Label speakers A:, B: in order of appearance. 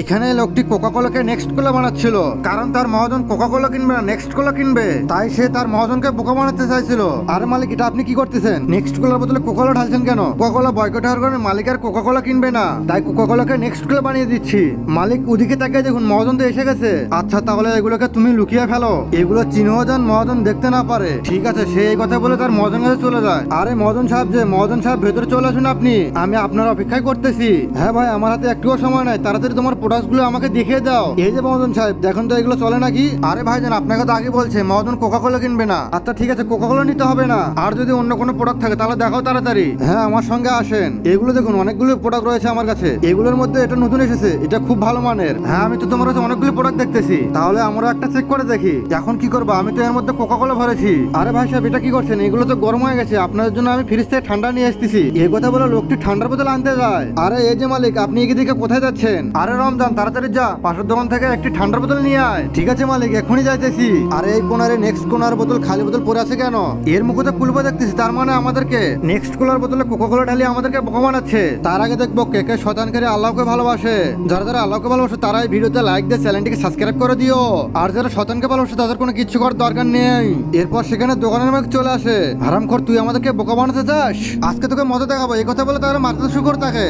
A: এখানে লোকটি Coca কোলাকে next কোলা বানাচ্ছিল, কারণ তার মহাজন কোকা কোলা কিনবে না নেক্সট কোলা কিনবে, তাই সে তার মহাজনকে বোকা বানাতে চাইছিল। আরে মালিক, এটা আপনি কি করতেছেন? নেক্সট কোলার বদলে কোকা কোলা ঢালছেন কেন? কোকা কোলা বয়কট হওয়ার কারণে মালিক আর কোকা কোলা কিনবে না, তাই কোকা কোলাকে নেক্সট কোলা বানিয়ে দিচ্ছি। মালিক ওদিকে তাকিয়ে দেখুন, মহাজন তো এসে গেছে। আচ্ছা, তাহলে এগুলোকে তুমি লুকিয়ে ফেলো, এগুলো চিনহ যান মহাজন দেখতে না পারে। ঠিক আছে, সে এই কথা বলে তার মহাজন কাছে চলে যায়। আরে মহাজন সাহেব, যে মহাজন সাহেব ভেতরে চলে আসুন, আপনি, আমি আপনার অপেক্ষায় করতেছি। হ্যাঁ ভাই, আমার হাতে একটুও সময় নাই, তাড়াতাড়ি তোমার প্রোডাক্ট গুলো আমাকে দেখিয়ে দাও। এই যে মহাজন সাহেব, দেখুন তো এগুলো চলে নাকি? আরে ভাইজান, আপনাকে তো আগে বলছে মহাজন কোকা কোলা কিনবে না। আচ্ছা ঠিক আছে, কোকা কোলা নিতে হবে না, আর যদি অন্য কোনো প্রোডাক্ট থাকে তাহলে দেখাও তাড়াতাড়ি। হ্যাঁ, আমার সঙ্গে আসেন। এগুলো দেখুন, অনেকগুলো প্রোডাক্ট রয়েছে আমার কাছে, এগুলোর মধ্যে এটা নতুন এসেছে, এটা খুব ভালো মানের। হ্যাঁ, আমি তো তোমার কাছে অনেকগুলো প্রোডাক্ট দেখতেছি, তাহলে আমরা একটা চেক করে দেখি। এখন কি করবো, আমি তো এর মধ্যে কোকা কোলা ভরেছি। আরে ভাই সাহেব, এটা কি করছেন? এগুলো তো গরম হয়ে গেছে, আপনাদের জন্য আমি ফ্রিজ থেকে ঠান্ডা নিয়ে আসতেছি। এই কথা বলে লোকটি ঠান্ডার বোতল আনতে যায়। আরে এই যে মালিক, আপনি এদিকে কোথায় যাচ্ছেন? আরে রমজান, তাড়াতাড়ি যা, পাশের দোকান থেকে একটি ঠান্ডার বোতল নিয়ে আয়। ঠিক আছে মালিক, এখনই যাইতেছি। আরে এই কোনারে নেক্সট কোনার বোতল খালি বোতল পড়ে আছে কেন? এর মুখে তো কুলবা দেখতেছি, তার মানে আমাদেরকে নেক্সট কোলার বোতলে কোকা কোলা ঢালিয়ে আমাদেরকে বোকা বানাচ্ছে। তার আগে দেখবো কে কে শয়তানকারী আল্লাহকে ভালোবাসে। যারা যারা আল্লাহকে ভালোবাসে তারা এই ভিডিওতে লাইক দিয়ে চ্যানেলটিকে সাবস্ক্রাইব করে দিও। আর যারা শয়তানকে ভালোবাসে তাদের কোনো কিচ্ছু করার দরকার নেই। এরপর সেখানে দোকানের মালিক চলে আসে। হারামখোর, তুই আমাদেরকে বোকা বানাতে চাস? আজকে তোকে মজা দেখাবো। এই কথা বলে তারা মারতে শুরু করে থাকে।